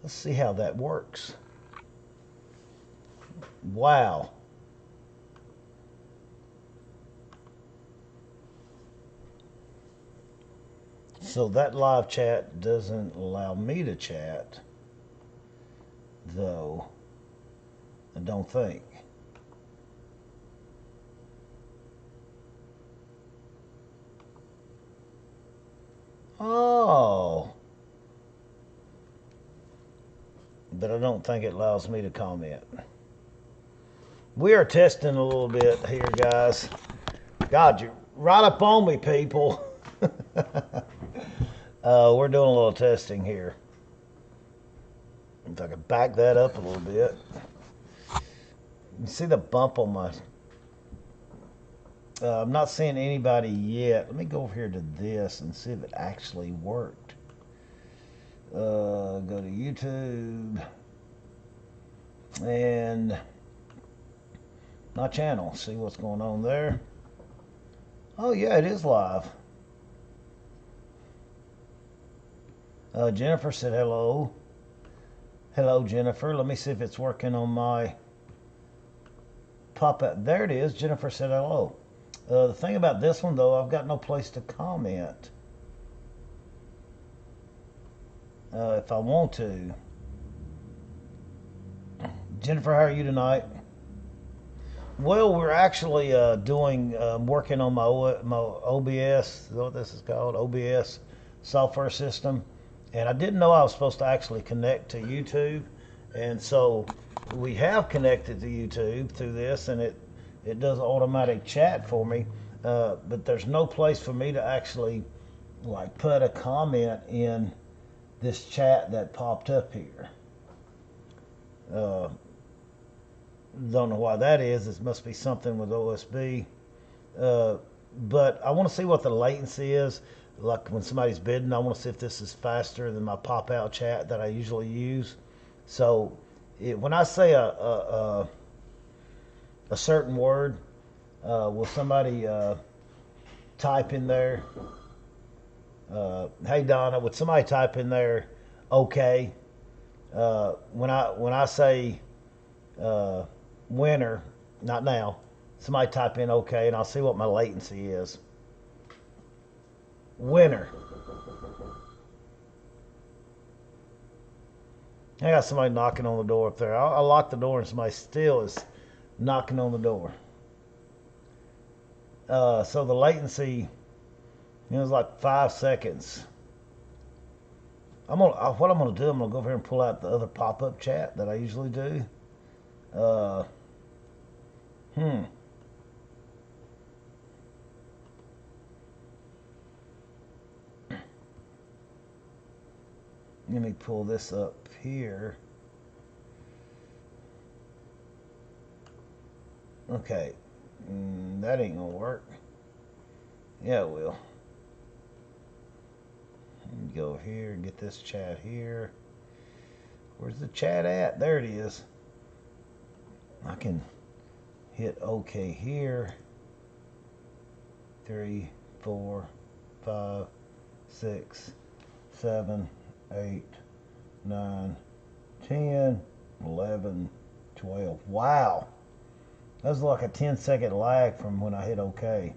Let's see how that works. Wow. So that live chat doesn't allow me to chat, though. I don't think. Oh. But I don't think it allows me to comment. We are testing a little bit here, guys. God, you're right up on me, people. We're doing a little testing here. If I could back that up a little bit. You see the bump on my... I'm not seeing anybody yet. Let me go over here to this and see if it actually worked. Go to YouTube. And my channel. See what's going on there. Oh, yeah, it is live. Jennifer said hello. Hello, Jennifer. Let me see if it's working on my pop-up. There it is. Jennifer said hello. The thing about this one, though, I've got no place to comment. If I want to. Jennifer, how are you tonight? Well, we're actually working on my OBS, what this is called, OBS software system. And I didn't know I was supposed to actually connect to YouTube. And so we have connected to YouTube through this, and it does automatic chat for me. But there's no place for me to actually like put a comment in this chat that popped up here. Don't know why that is. It must be something with OSB. But I want to see what the latency is. Like when somebody's bidding, I want to see if this is faster than my pop-out chat that I usually use. So when I say a certain word, will somebody type in there, hey Donna, would somebody type in there, okay? When I say winner, not now, somebody type in okay, and I'll see what my latency is. Winner. I got somebody knocking on the door up there. I locked the door and somebody still is knocking on the door. So the latency, it was like 5 seconds. What I'm gonna do, I'm gonna go over here and pull out the other pop-up chat that I usually do. Let me pull this up here. Okay, that ain't gonna work. Yeah, it will. Go here and get this chat here. Where's the chat at? There it is. I can hit OK here. 3, 4, 5, 6, 7, 8, 9, 10, 11, 12. Wow. That was like a 10-second lag from when I hit OK.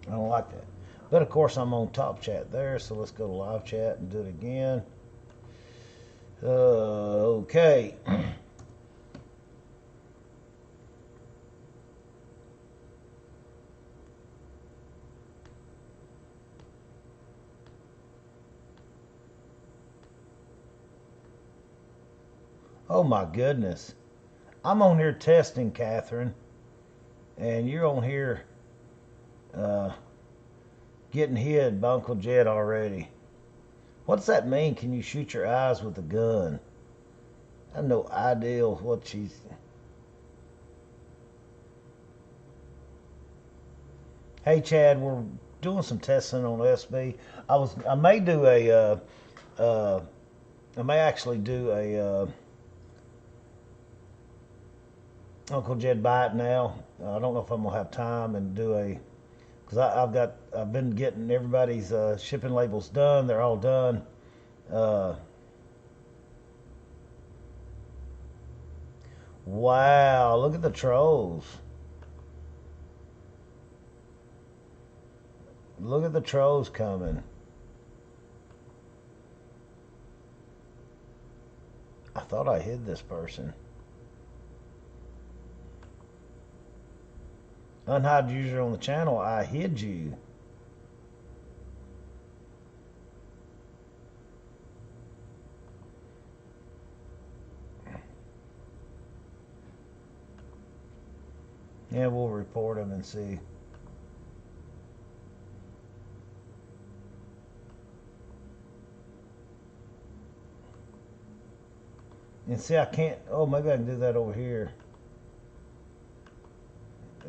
I don't like that. But of course I'm on top chat there, so let's go to live chat and do it again. Okay. Oh my goodness. I'm on here testing, Catherine, and you're on here getting hit by Uncle Jed already. What's that mean? Can you shoot your eyes with a gun? I have no idea what she's... Hey Chad, we're doing some testing on SB. I may do I may actually do a Uncle Jed Bite now. I don't know if I'm gonna have time and do a, because I've been getting everybody's shipping labels done. They're all done. Wow, look at the trolls. Look at the trolls coming. I thought I hid this person. Unhide user on the channel, I hid you. Yeah, we'll report him and see. And see, I can't. Oh, maybe I can do that over here.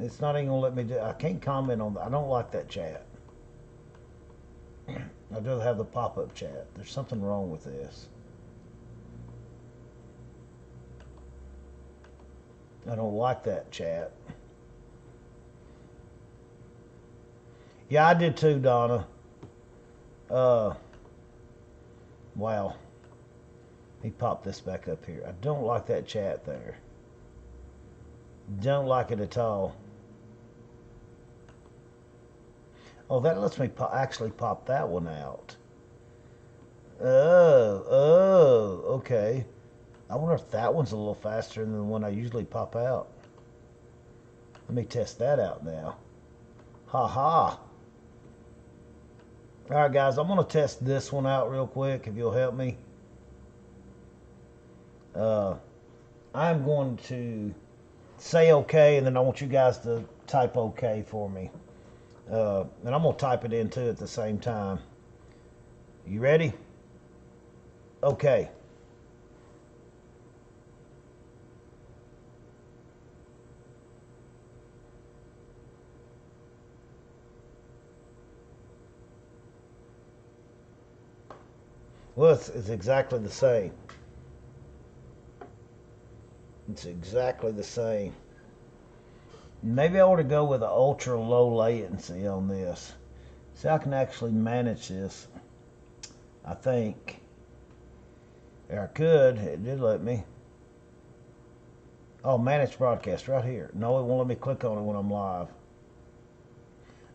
It's not even gonna let me do. I can't comment on that. I don't like that chat. I'd rather have the pop-up chat. There's something wrong with this. I don't like that chat. Yeah, I did too, Donna. Wow. He popped this back up here. I don't like that chat there. Don't like it at all. Oh, that lets me actually pop that one out. Oh, okay. I wonder if that one's a little faster than the one I usually pop out. Let me test that out now. Ha ha. Alright guys, I'm going to test this one out real quick if you'll help me. I'm going to say okay, and then I want you guys to type okay for me. And I'm going to type it in too at the same time. You ready? Okay. Well, it's exactly the same. It's exactly the same. Maybe I ought to go with an ultra low latency on this. See, I can actually manage this. I think. I could. It did let me. Oh, manage broadcast right here. No, it won't let me click on it when I'm live.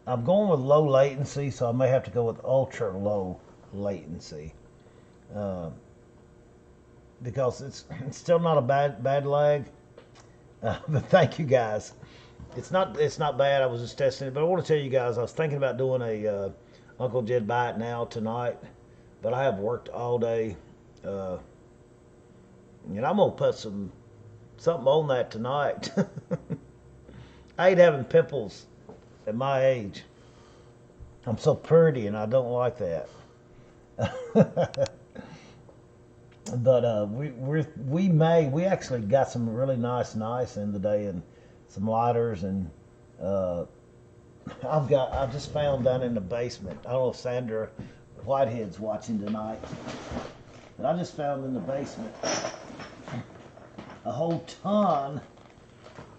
I'm going with low latency, so I may have to go with ultra low latency. Because it's still not a bad lag. But thank you guys. It's not bad. I was just testing it, but I want to tell you guys I was thinking about doing a Uncle Jed Buy It Now tonight, but I have worked all day, and I'm gonna put something on that tonight. I hate having pimples at my age. I'm so pretty, and I don't like that. But we actually got some really nice in today, and some lighters, and I've just found down in the basement. I don't know if Sandra Whitehead's watching tonight, but I just found in the basement a whole ton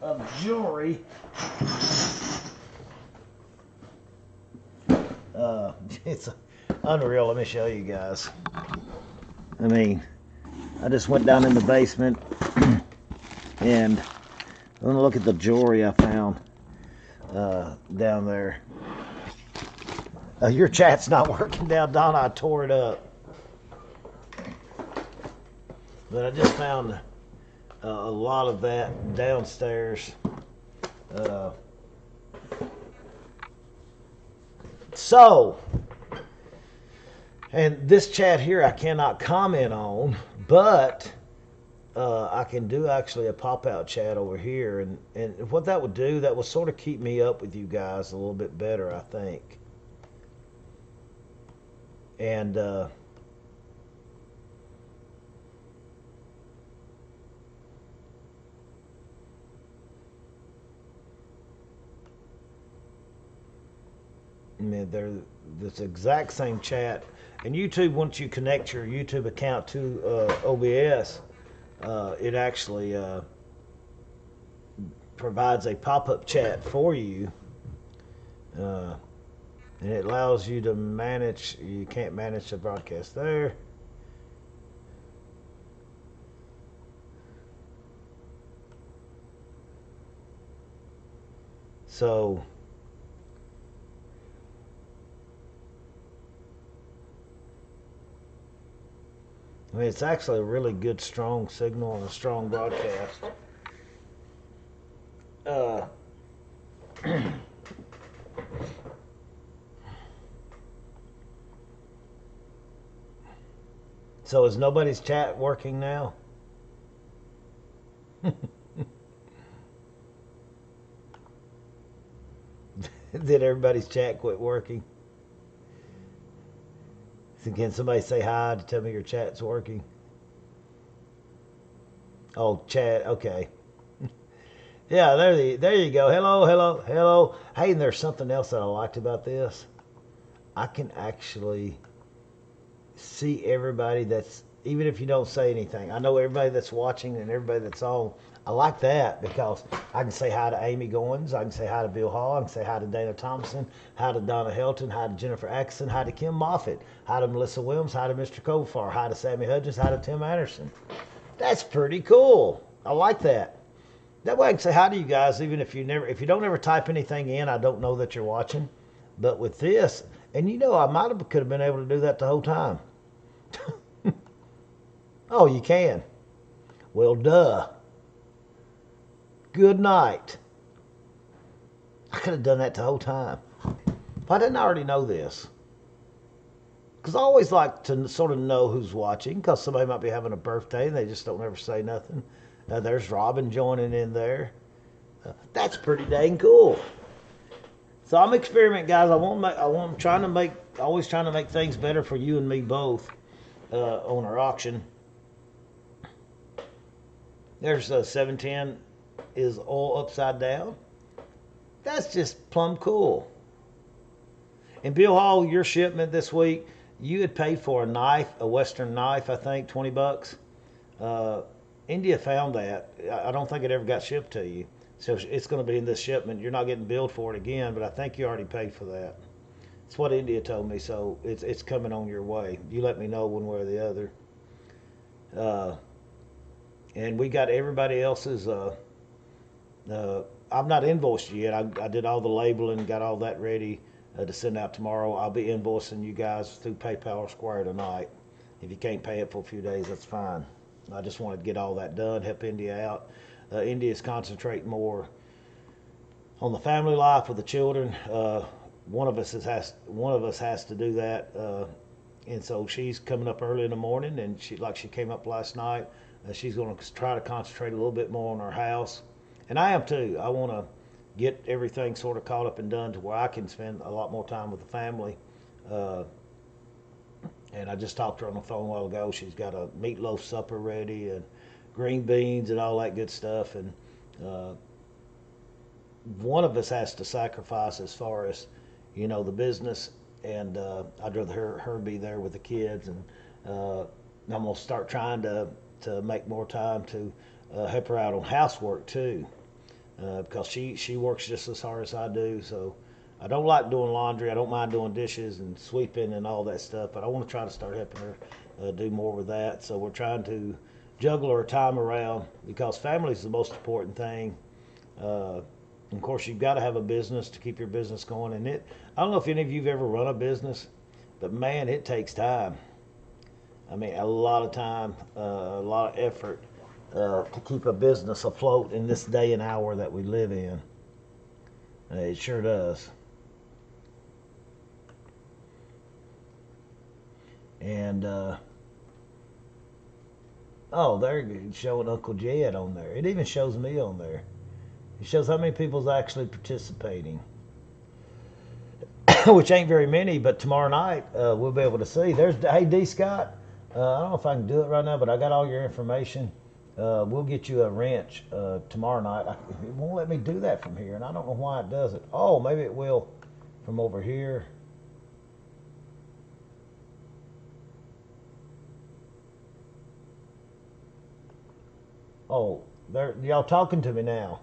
of jewelry. It's unreal. Let me show you guys. I mean, I just went down in the basement and I'm gonna look at the jewelry I found down there. Your chat's not working down, Donna. I tore it up. But I just found a lot of that downstairs. And this chat here I cannot comment on, but I can do actually a pop-out chat over here, and what that would do, that will sort of keep me up with you guys a little bit better, I think. And I mean, they're this exact same chat. And YouTube, once you connect your YouTube account to OBS, it actually provides a pop-up chat for you, and it allows you to manage. You can't manage the broadcast there. So, I mean, it's actually a really good, strong signal and a strong broadcast. Uh, so is nobody's chat working now? Did everybody's chat quit working? So can somebody say hi to tell me your chat's working? Oh, chat. Okay. Yeah, there you go. Hello, hello, hello. Hey, and there's something else that I liked about this. I can actually see everybody that's, even if you don't say anything. I know everybody that's watching and everybody that's on. I like that because I can say hi to Amy Goins, I can say hi to Bill Hall, I can say hi to Dana Thompson, hi to Donna Helton, hi to Jennifer Atkinson, hi to Kim Moffitt, hi to Melissa Williams, hi to Mr. Kofar, hi to Sammy Hudgens, hi to Tim Anderson. That's pretty cool. I like that. That way I can say hi to you guys, even if you don't ever type anything in, I don't know that you're watching. But with this, and I might have could have been able to do that the whole time. Oh, you can. Well, duh. Good night. I could have done that the whole time. If I didn't already know this. Because I always like to sort of know who's watching, because somebody might be having a birthday and they just don't ever say nothing. There's Robin joining in there. That's pretty dang cool. So I'm experimenting, guys. I'm trying to make, always trying to make things better for you and me both on our auction. There's 710 is all upside down. That's just plumb cool. And Bill Hall, your shipment this week, you had paid for a knife, a Western knife, I think, $20. Uh, India found that. I don't think it ever got shipped to you. So it's going to be in this shipment. You're not getting billed for it again, but I think you already paid for that. It's what India told me, so it's coming on your way. You let me know one way or the other. Uh, and we got everybody else's. I'm not invoiced yet. I did all the labeling, got all that ready to send out tomorrow. I'll be invoicing you guys through PayPal or Square tonight. If you can't pay it for a few days, that's fine. I just wanted to get all that done, help India out. India's concentrating more on the family life with the children. One of us has to do that, and so she's coming up early in the morning, and she came up last night. She's going to try to concentrate a little bit more on her house, and I am too. I want to get everything sort of caught up and done to where I can spend a lot more time with the family. Uh, and I just talked to her on the phone a while ago. She's got a meatloaf supper ready and green beans and all that good stuff. And uh, one of us has to sacrifice as far as the business, and I'd rather her be there with the kids, and I'm gonna start trying to make more time to help her out on housework too, because she works just as hard as I do. So I don't like doing laundry. I don't mind doing dishes and sweeping and all that stuff, but I want to try to start helping her do more with that. So we're trying to juggle our time around, because family is the most important thing. Uh, of course, you've got to have a business to keep your business going. And I don't know if any of you've ever run a business, but man, it takes time. I mean, a lot of time, a lot of effort to keep a business afloat in this day and hour that we live in. It sure does. And oh, there it's showing Uncle Jed on there. It even shows me on there. It shows how many people's actually participating, which ain't very many. But tomorrow night we'll be able to see. Hey D Scott. I don't know if I can do it right now, but I got all your information. We'll get you a wrench tomorrow night. It won't let me do that from here, and I don't know why it does it. Oh, maybe it will from over here. Oh, there, y'all talking to me now.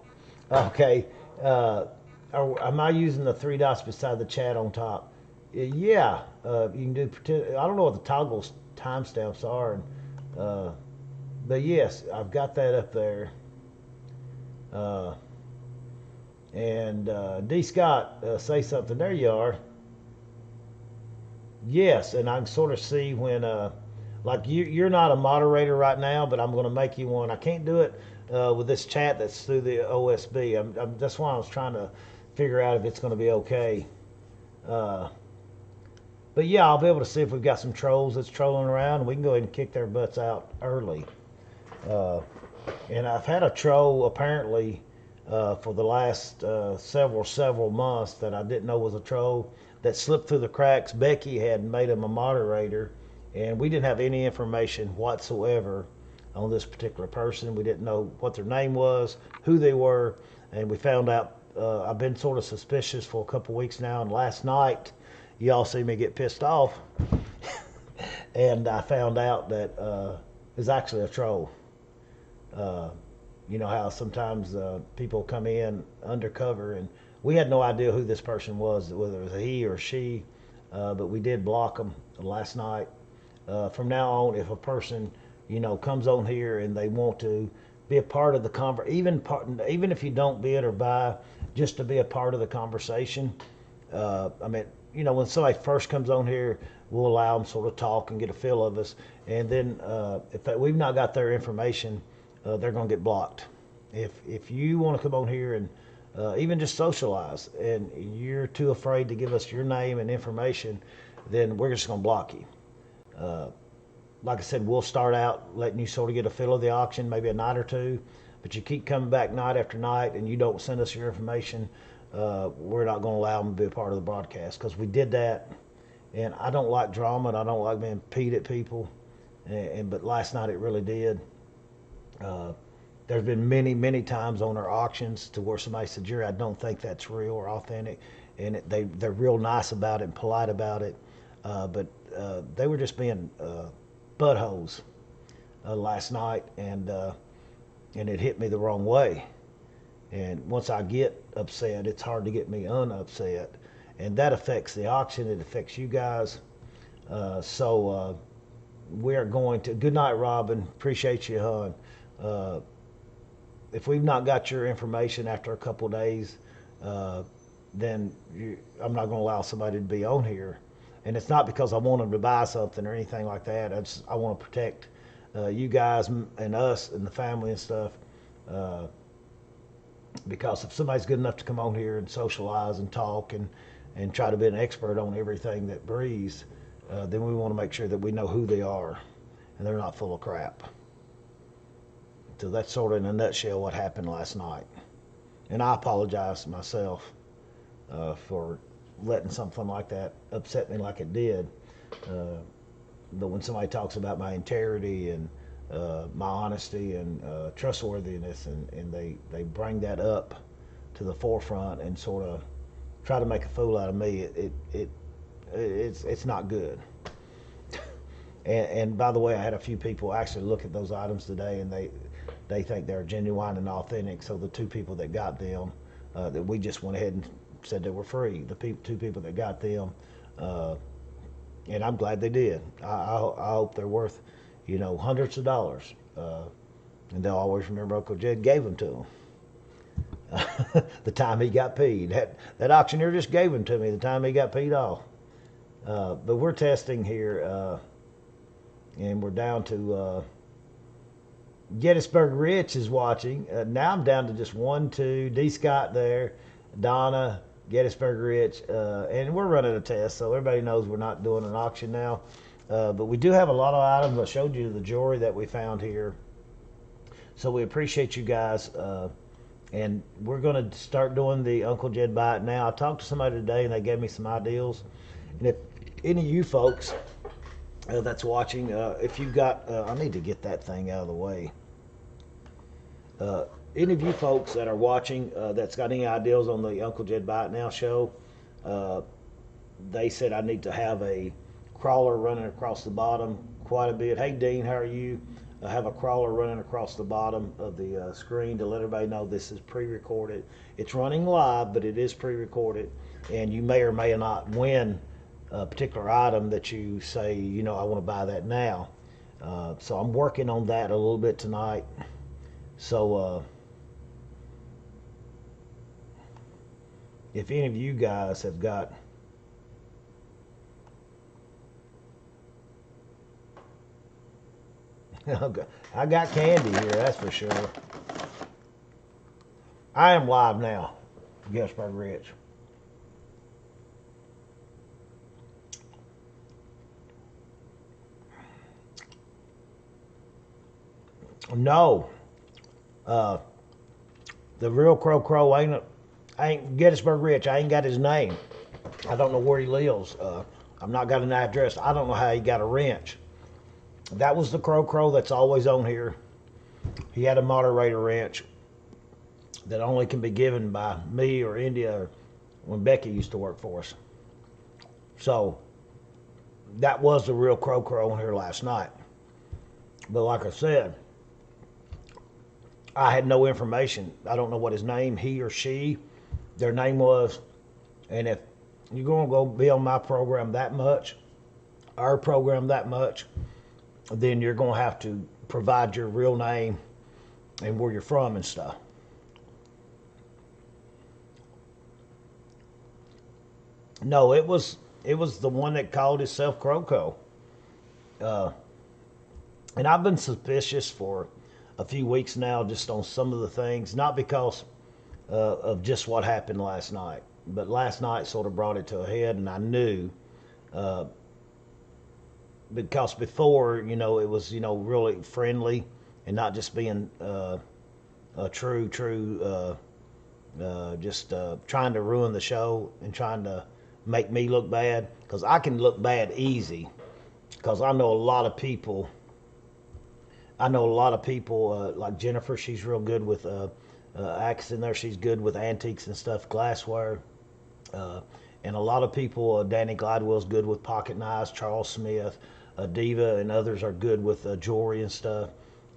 Okay. Am I using the three dots beside the chat on top? Yeah. You can do. I don't know what the toggles timestamps are, uh, but yes, I've got that up there. Uh, And D. Scott, say something. There you are. Yes, and I can sort of see when, like you're not a moderator right now, but I'm going to make you one. I can't do it with this chat that's through the OSB. That's why I was trying to figure out if it's going to be okay. Uh, but yeah, I'll be able to see if we've got some trolls that's trolling around, and we can go ahead and kick their butts out early. Uh, and I've had a troll apparently for the last several months that I didn't know was a troll that slipped through the cracks. Becky had made him a moderator, and we didn't have any information whatsoever on this particular person. We didn't know what their name was, who they were, and we found out. I've been sort of suspicious for a couple weeks now, and last night, y'all see me get pissed off, and I found out that it's actually a troll. Uh, you know how sometimes people come in undercover, and we had no idea who this person was, whether it was a he or she, but we did block them last night. From now on, if a person, comes on here and they want to be a part of the even if you don't bid or buy, just to be a part of the conversation. I mean, when somebody first comes on here, we'll allow them sort of talk and get a feel of us, and then if we've not got their information, they're going to get blocked. If you want to come on here and even just socialize, and you're too afraid to give us your name and information, then we're just going to block you. Uh, like I said, we'll start out letting you sort of get a feel of the auction, maybe a night or two, but you keep coming back night after night and you don't send us your information, we're not going to allow them to be a part of the broadcast, because we did that, and I don't like drama and I don't like being peed at people, but last night it really did. Uh, there's been many times on our auctions to where somebody said, Jerry, I don't think that's real or authentic, and they're real nice about it and polite about it, but they were just being buttholes last night, and it hit me the wrong way. And once I get upset, it's hard to get me unupset, and that affects the auction. It affects you guys. So we are going to. Good night, Robin. Appreciate you, hon. If we've not got your information after a couple of days, then I'm not going to allow somebody to be on here. And it's not because I want them to buy something or anything like that. I want to protect you guys and us and the family and stuff. Because if somebody's good enough to come on here and socialize and talk and try to be an expert on everything that breathes, then we want to make sure that we know who they are and they're not full of crap. So that's sort of in a nutshell what happened last night. And I apologize to myself for letting something like that upset me like it did. But when somebody talks about my integrity and my honesty and trustworthiness, and they bring that up to the forefront and sort of try to make a fool out of me, it's not good. And by the way, I had a few people actually look at those items today, and they think they're genuine and authentic. So the two people that got them, that we just went ahead and said they were free. The two people that got them, and I'm glad they did. I hope they're worth, hundreds of dollars. And they'll always remember Uncle Jed gave them to them. The time he got paid. That auctioneer just gave them to me the time he got paid off. But we're testing here, and we're down to Gettysburg Rich is watching. Now I'm down to just 1, 2, D. Scott there, Donna, Gettysburg Rich, and we're running a test, so everybody knows we're not doing an auction now. But we do have a lot of items. I showed you the jewelry that we found here. So we appreciate you guys. And we're going to start doing the Uncle Jed Buy It Now. I talked to somebody today, and they gave me some ideas. And if any of you folks that's watching, if you've got, I need to get that thing out of the way. Any of you folks that are watching that's got any ideas on the Uncle Jed Buy It Now show, they said I need to have a crawler running across the bottom quite a bit. Hey Dean, how are you? I have a crawler running across the bottom of the screen to let everybody know this is pre-recorded. It's running live, but it is pre-recorded, and you may or may not win a particular item that you say, I want to buy that now. So I'm working on that a little bit tonight. So if any of you guys have got I got candy here, that's for sure. I am live now, Gettysburg Rich. No, uh, the real Crow ain't Gettysburg Rich. I ain't got his name. I don't know where he lives. I've not got an address. I don't know how he got a wrench. That was the Crow that's always on here. He had a moderator wrench that only can be given by me or India or when Becky used to work for us. So that was the real Crow on here last night. But like I said, I had no information. I don't know what his name, he or she, their name was. And if you're going to go be on my program that much, our program that much, then you're going to have to provide your real name and where you're from and stuff. No, it was the one that called itself Croco. Uh, and I've been suspicious for a few weeks now just on some of the things, not because of just what happened last night, but last night sort of brought it to a head, and I knew uh, because before, it was, really friendly and not just being a true, just trying to ruin the show and trying to make me look bad, because I can look bad easy, because I know a lot of people. Like Jennifer, she's real good with acts in there. She's good with antiques and stuff, glassware. Uh, and a lot of people, Danny Gladwell's good with pocket knives, Charles Smith, Diva, and others are good with jewelry and stuff.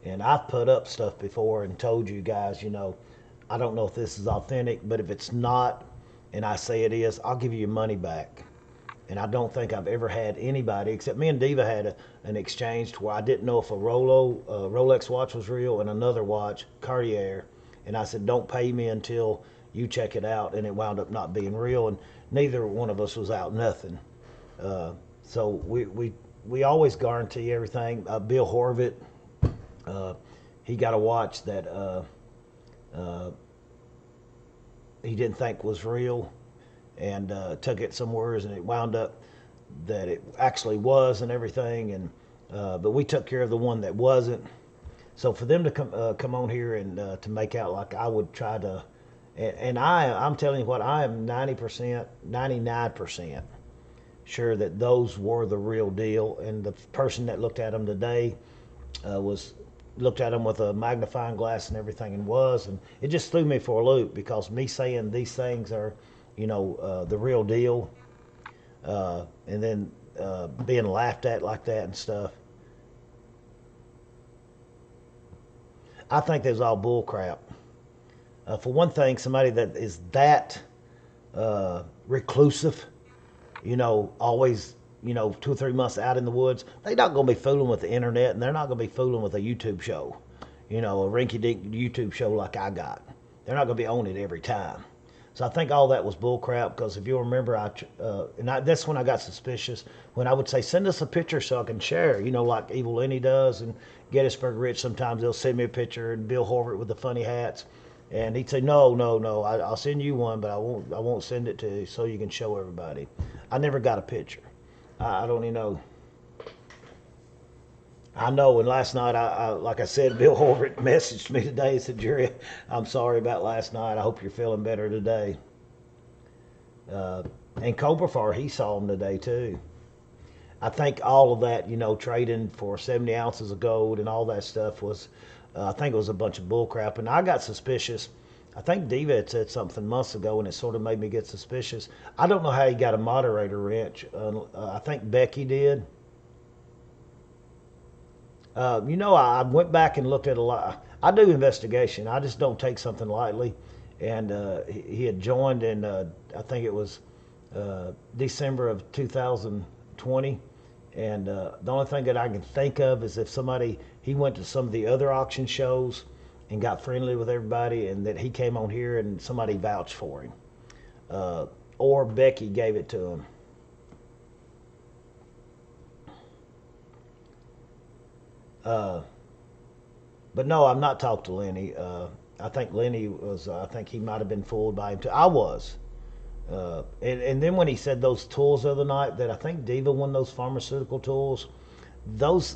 And I've put up stuff before and told you guys, I don't know if this is authentic, but if it's not, and I say it is, I'll give you your money back. And I don't think I've ever had anybody, except me and Diva had an exchange to where I didn't know if a Rolex watch was real and another watch, Cartier. And I said, don't pay me until you check it out. And it wound up not being real. And neither one of us was out nothing. So we always guarantee everything. Bill Horvitz, he got a watch that uh, he didn't think was real, and took it somewhere, and it wound up that it actually was and everything. And but we took care of the one that wasn't. So for them to come on here and to make out like I would try to, and I'm telling you what, I am 90%, 99% sure that those were the real deal. And the person that looked at them today was looked at them with a magnifying glass and everything, and it just threw me for a loop, because me saying these things are, the real deal, and then being laughed at like that and stuff. I think that's all bull crap. For one thing, somebody that is that reclusive, always, 2 or 3 months out in the woods, they're not going to be fooling with the internet, and they're not going to be fooling with a YouTube show, a rinky-dink YouTube show like I got. They're not going to be on it every time. So I think all that was bull crap, because if you'll remember, that's when I got suspicious, when I would say, send us a picture so I can share, like Evil Lenny does, and Gettysburg Rich, sometimes they'll send me a picture, and Bill Horvitz with the funny hats. And he'd say, no, I'll send you one, but I won't send it to you so you can show everybody. I never got a picture. I don't even know. I know, and last night, like I said, Bill Horvitz messaged me today and said, Jerry, I'm sorry about last night. I hope you're feeling better today. And Cobra he saw him today too. I think all of that, trading for 70 ounces of gold and all that stuff was, I think it was a bunch of bullcrap. And I got suspicious. I think Diva had said something months ago, and it sort of made me get suspicious. I don't know how he got a moderator wrench. I think Becky did. I went back and looked at a lot. I do investigation. I just don't take something lightly. And he had joined in, I think it was December of 2020. And the only thing that I can think of is if he went to some of the other auction shows and got friendly with everybody, and that he came on here and somebody vouched for him. uh, or Becky gave it to him. Uh, but no, I'm not talked to Lenny. I think Lenny was. I think he might have been fooled by him too. I was. And then when he said those tools the other night, that I think Diva won those pharmaceutical tools. Those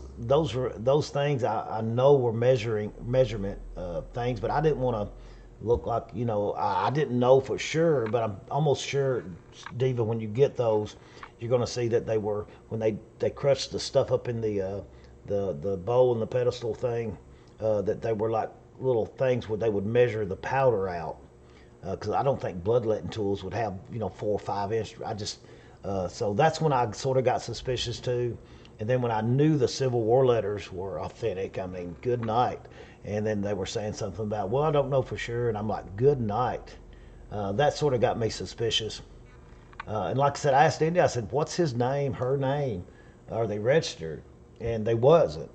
things I know were measurement things, but I didn't want to look like, I didn't know for sure, but I'm almost sure, Diva, when you get those, you're going to see that they were, when they crushed the stuff up in the bowl and the pedestal thing, that they were like little things where they would measure the powder out, because I don't think bloodletting tools would have 4 or 5 inch. So that's when I sort of got suspicious too. And then when I knew the Civil War letters were authentic, I mean, good night. And then they were saying something about, well, I don't know for sure. And I'm like, good night. That sort of got me suspicious. And like I said, I asked India, I said, what's his name, her name? Are they registered? And they wasn't.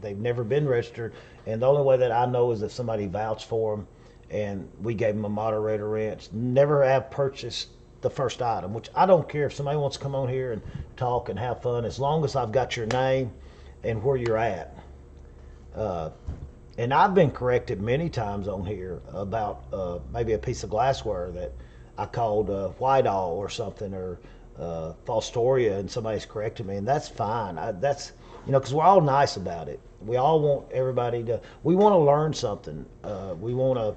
They've never been registered. And the only way that I know is if somebody vouched for them and we gave them a moderator wrench. Never have purchased the first item, which I don't care if somebody wants to come on here and talk and have fun, as long as I've got your name and where you're at. And I've been corrected many times on here about maybe a piece of glassware that I called Whitehall or something, or Fostoria, and somebody's corrected me, and that's fine. That's because we're all nice about it. We all want everybody to. We want to learn something. We want to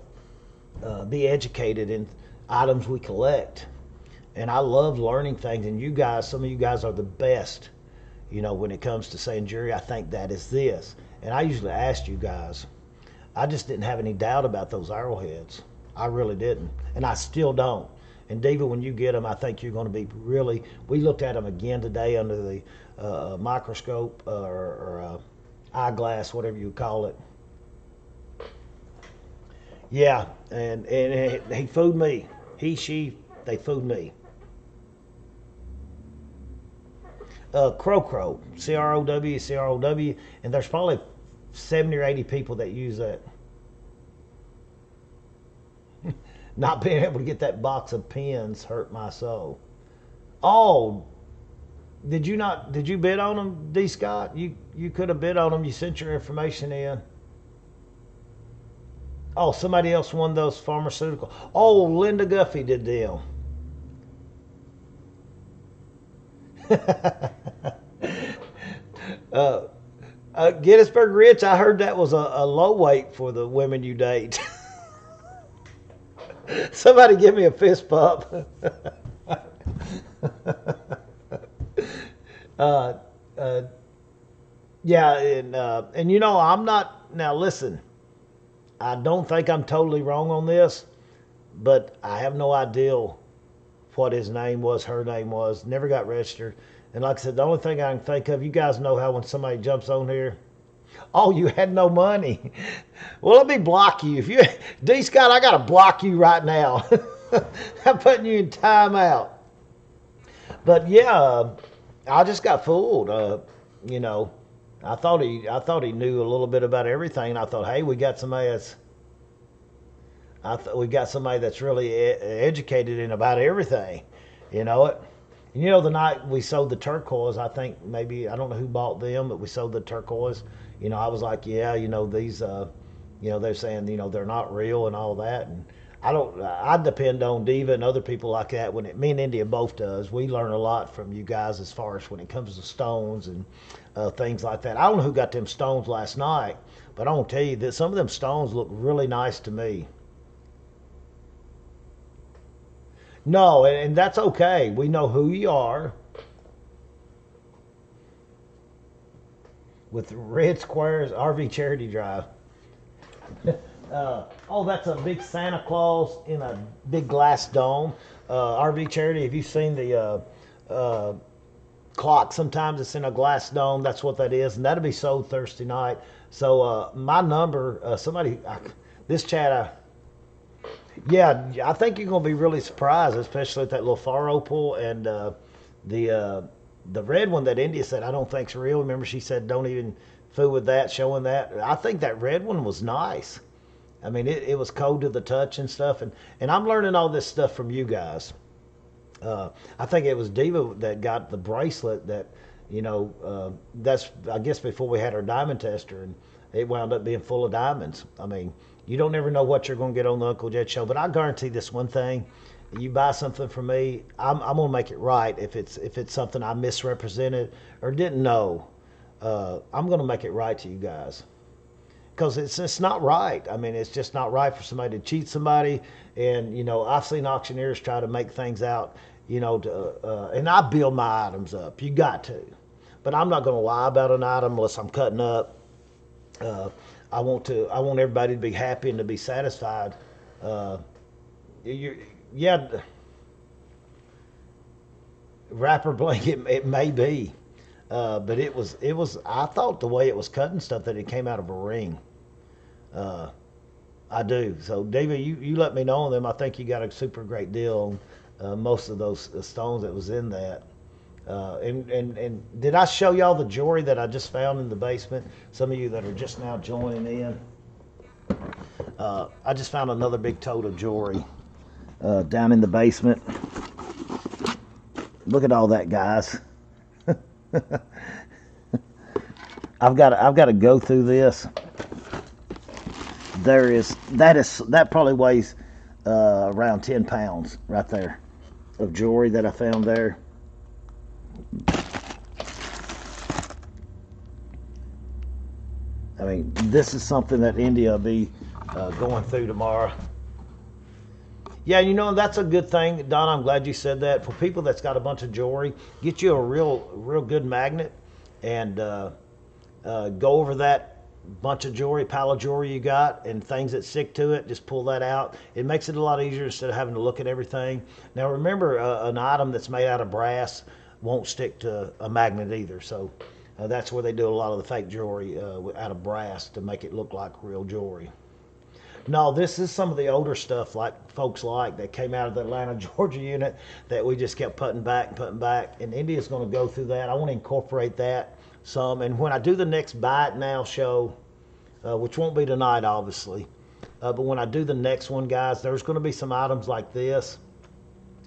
be educated in items we collect. And I love learning things, and you guys, some of you guys are the best, when it comes to saying, Jerry, I think that is this. And I usually ask you guys. I just didn't have any doubt about those arrowheads. I really didn't. And I still don't. And Diva, when you get them, I think you're going to be really, we looked at them again today under the microscope or eyeglass, whatever you call it. Yeah, and he fooled me. They fooled me. Crow, CROW, and there's probably 70 or 80 people that use that. Not being able to get that box of pens hurt my soul. Oh, did you bid on them, D. Scott? You could have bid on them. You sent your information in. Oh, somebody else won those pharmaceutical. Oh, Linda Guffey did them. Gettysburg Rich, I heard that was a low weight for the women you date. Somebody give me a fist bump. uh, uh, yeah, and I'm not, now listen, I don't think I'm totally wrong on this, but I have no idea what his name was, her name was. Never got registered. And like I said, the only thing I can think of, you guys know how when somebody jumps on here, oh, you had no money. Well, let me block you. If you, D. Scott, I got to block you right now. I'm putting you in timeout. But yeah, I just got fooled. I thought he knew a little bit about everything. I thought, hey, we got somebody that's really educated in about everything. You know it. And the night we sold the turquoise, I think maybe, I don't know who bought them, but we sold the turquoise. I was like, yeah, these, they're saying, they're not real and all that. And I depend on Diva and other people like that. Me and India both does. We learn a lot from you guys as far as when it comes to stones and things like that. I don't know who got them stones last night, but I want to tell you that some of them stones look really nice to me. No, and that's okay. We know who you are. With Red Squares RV Charity Drive. That's a big Santa Claus in a big glass dome. RV Charity, have you seen the clock? Sometimes it's in a glass dome. That's what that is. And that'll be sold Thursday night. So my number, this chat, yeah, I think you're going to be really surprised, especially at that little far opal and the red one that India said I don't think's real. Remember, she said don't even fool with that, showing that. I think that red one was nice. I mean, it was cold to the touch and stuff. And I'm learning all this stuff from you guys. I think it was Diva that got the bracelet that, that's, I guess, before we had our diamond tester, and it wound up being full of diamonds. I mean, you don't ever know what you're going to get on the Uncle Jed show, but I guarantee this one thing. You buy something from me, I'm going to make it right. If it's something I misrepresented or didn't know, I'm going to make it right to you guys. Because it's not right. I mean, it's just not right for somebody to cheat somebody. And I've seen auctioneers try to make things out. And I build my items up. You got to, but I'm not going to lie about an item unless I'm cutting up. I want everybody to be happy and to be satisfied. Yeah, wrapper blanket it may be, but it was. I thought the way it was cutting stuff that it came out of a ring. I do. So, David, you let me know on them. I think you got a super great deal on most of those stones that was in that. And did I show y'all the jewelry that I just found in the basement? Some of you that are just now joining in. I just found another big tote of jewelry down in the basement. Look at all that, guys. I've got to go through this. That probably weighs around 10 pounds right there of jewelry that I found there. I mean, this is something that India will be going through tomorrow. Yeah, that's a good thing, Don. I'm glad you said that. For people that's got a bunch of jewelry, get you a real good magnet and go over that bunch of jewelry, pile of jewelry you got, and things that stick to it. Just pull that out. It makes it a lot easier instead of having to look at everything. Now, remember, an item that's made out of brass won't stick to a magnet either. So that's where they do a lot of the fake jewelry out of brass to make it look like real jewelry. No, this is some of the older stuff like folks like that came out of the Atlanta, Georgia unit that we just kept putting back. And India's going to go through that. I want to incorporate that some. And when I do the next Buy It Now show, which won't be tonight, obviously, but when I do the next one, guys, there's going to be some items like this.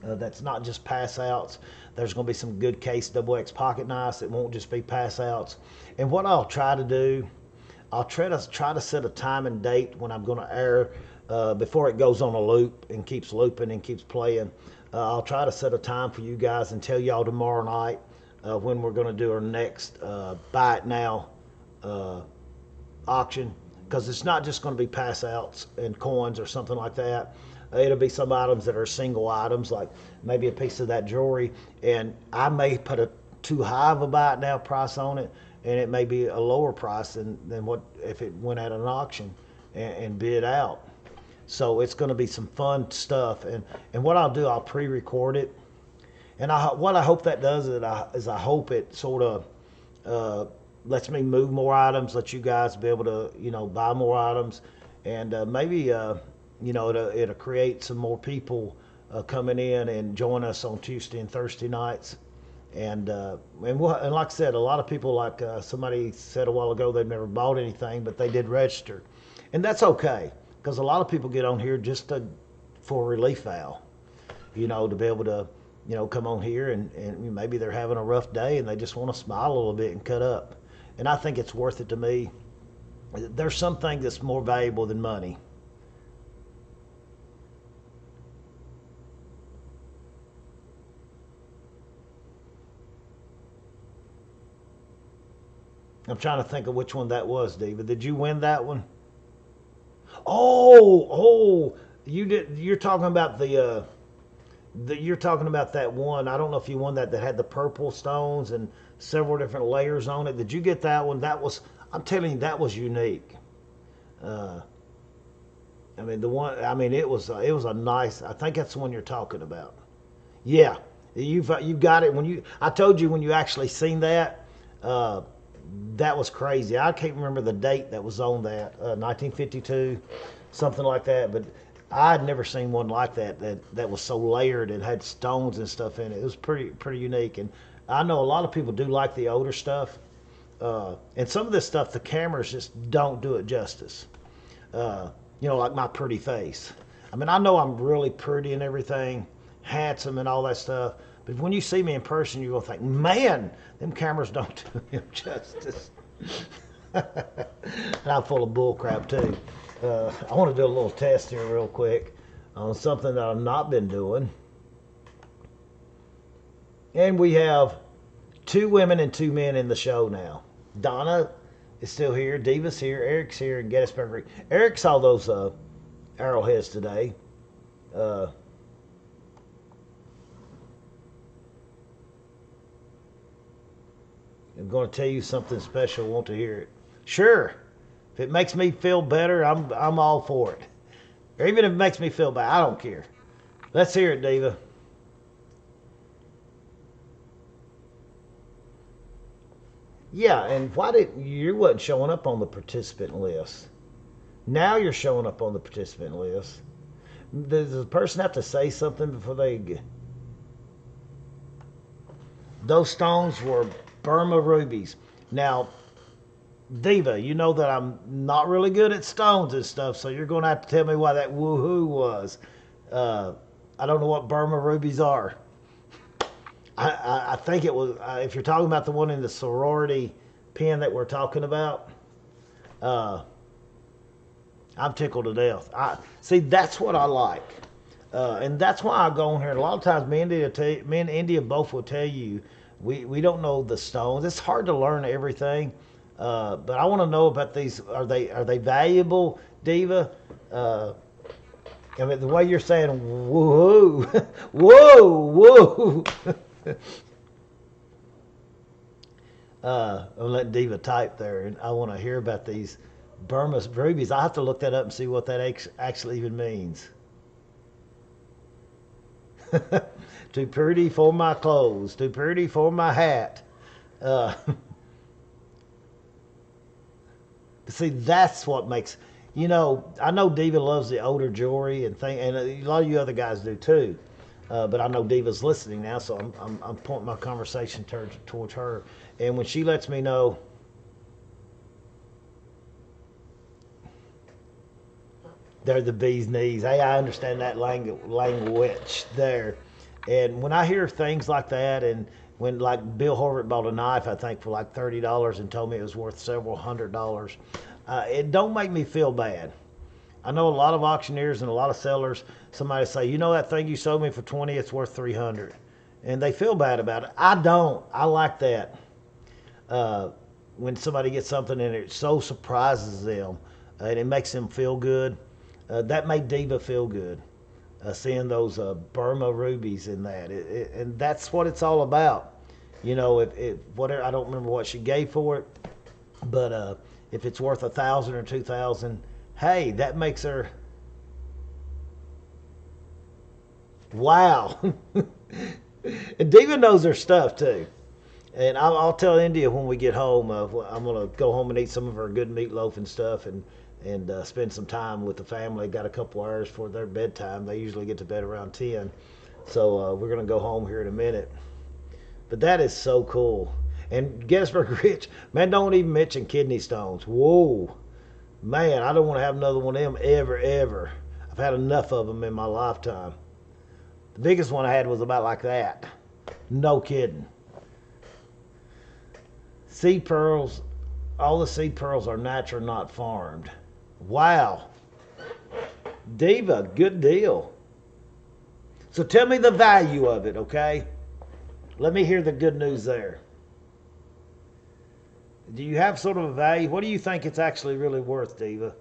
That's not just pass outs. There's going to be some good case XX pocket knives. It won't just be pass outs. And what I'll try to do, I'll try to set a time and date when I'm going to air before it goes on a loop and keeps looping and keeps playing. I'll try to set a time for you guys and tell y'all tomorrow night when we're going to do our next Buy It Now auction, because it's not just going to be pass outs and coins or something like that. It'll be some items that are single items, like maybe a piece of that jewelry, and I may put a too high of a Buy It Now price on it, and it may be a lower price than what if it went at an auction and bid out. So it's going to be some fun stuff, and what I'll do, I'll pre-record it, and what I hope that does is I hope it sort of lets me move more items, let you guys be able to buy more items, and maybe it'll create some more people coming in and join us on Tuesday and Thursday nights. And like I said, a lot of people, like somebody said a while ago, they've never bought anything, but they did register. And that's okay, because a lot of people get on here just for relief valve, to be able to, come on here and maybe they're having a rough day and they just want to smile a little bit and cut up. And I think it's worth it to me. There's something that's more valuable than money. I'm trying to think of which one that was, David. Did you win that one? Oh, you did. You're talking about you're talking about that one. I don't know if you won that had the purple stones and several different layers on it. Did you get that one? I'm telling you, that was unique. I mean, it was a nice. I think that's the one you're talking about. Yeah, you got it I told you when you actually seen that. That was crazy. I can't remember the date that was on that, 1952, something like that. But I had never seen one like that was so layered and had stones and stuff in it. It was pretty unique. And I know a lot of people do like the older stuff. And some of this stuff, the cameras just don't do it justice. like my pretty face. I mean, I know I'm really pretty and everything, handsome and all that stuff. But when you see me in person, you're going to think, man, them cameras don't do him justice. And I'm full of bull crap, too. I want to do a little test here real quick on something that I've not been doing. And we have 2 women and 2 men in the show now. Donna is still here. Diva's here. Eric's here in Gettysburg. Eric saw those arrowheads today. I'm going to tell you something special. Want to hear it? Sure. If it makes me feel better, I'm all for it. Or even if it makes me feel bad, I don't care. Let's hear it, Diva. Yeah, and why you wasn't showing up on the participant list? Now you're showing up on the participant list. Does the person have to say something before they? Those stones were Burma rubies. Now, Diva, you know that I'm not really good at stones and stuff, so you're going to have to tell me why that woohoo was. I don't know what Burma rubies are. I think it was, if you're talking about the one in the sorority pen that we're talking about, I'm tickled to death. See, that's what I like. And that's why I go on here. And a lot of times me and India both will tell you, we don't know the stones. It's hard to learn everything. But I want to know about these. Are they valuable, Diva? I mean, the way you're saying, woo, whoa, whoa. I'll let Diva type there, and I want to hear about these Burma rubies. I have to look that up and see what that actually even means. Too pretty for my clothes, too pretty for my hat. See, that's what makes, I know Diva loves the older jewelry and a lot of you other guys do too. But I know Diva's listening now, so I'm pointing my conversation towards her. And when she lets me know, they're the bee's knees. Hey, I understand that language there. And when I hear things like that, and when like Bill Horvath bought a knife, I think for like $30 and told me it was worth several $100s, it don't make me feel bad. I know a lot of auctioneers and a lot of sellers, somebody say, that thing you sold me for 20, it's worth 300. And they feel bad about it. I don't. I like that. When somebody gets something and it so surprises them and it makes them feel good, that made Diva feel good. Seeing those Burma rubies in that. And that's what it's all about. Whatever, I don't remember what she gave for it, but if it's worth $1,000 or $2,000, hey, that makes her, wow. And Diva knows her stuff too. And I'll tell India when we get home. I'm gonna go home and eat some of her good meatloaf and stuff, and spend some time with the family. Got a couple hours for their bedtime. They usually get to bed around 10, so we're gonna go home here in a minute. But that is so cool. And Gettysburg Rich, man, don't even mention kidney stones. Whoa. Man, I don't want to have another one of them ever. I've had enough of them in my lifetime. The biggest one I had was about like that. No kidding. Seed pearls, all the seed pearls are natural, not farmed. Wow. Diva, good deal. So tell me the value of it, okay? Let me hear the good news there. Do you have sort of a value? What do you think it's actually really worth, Diva?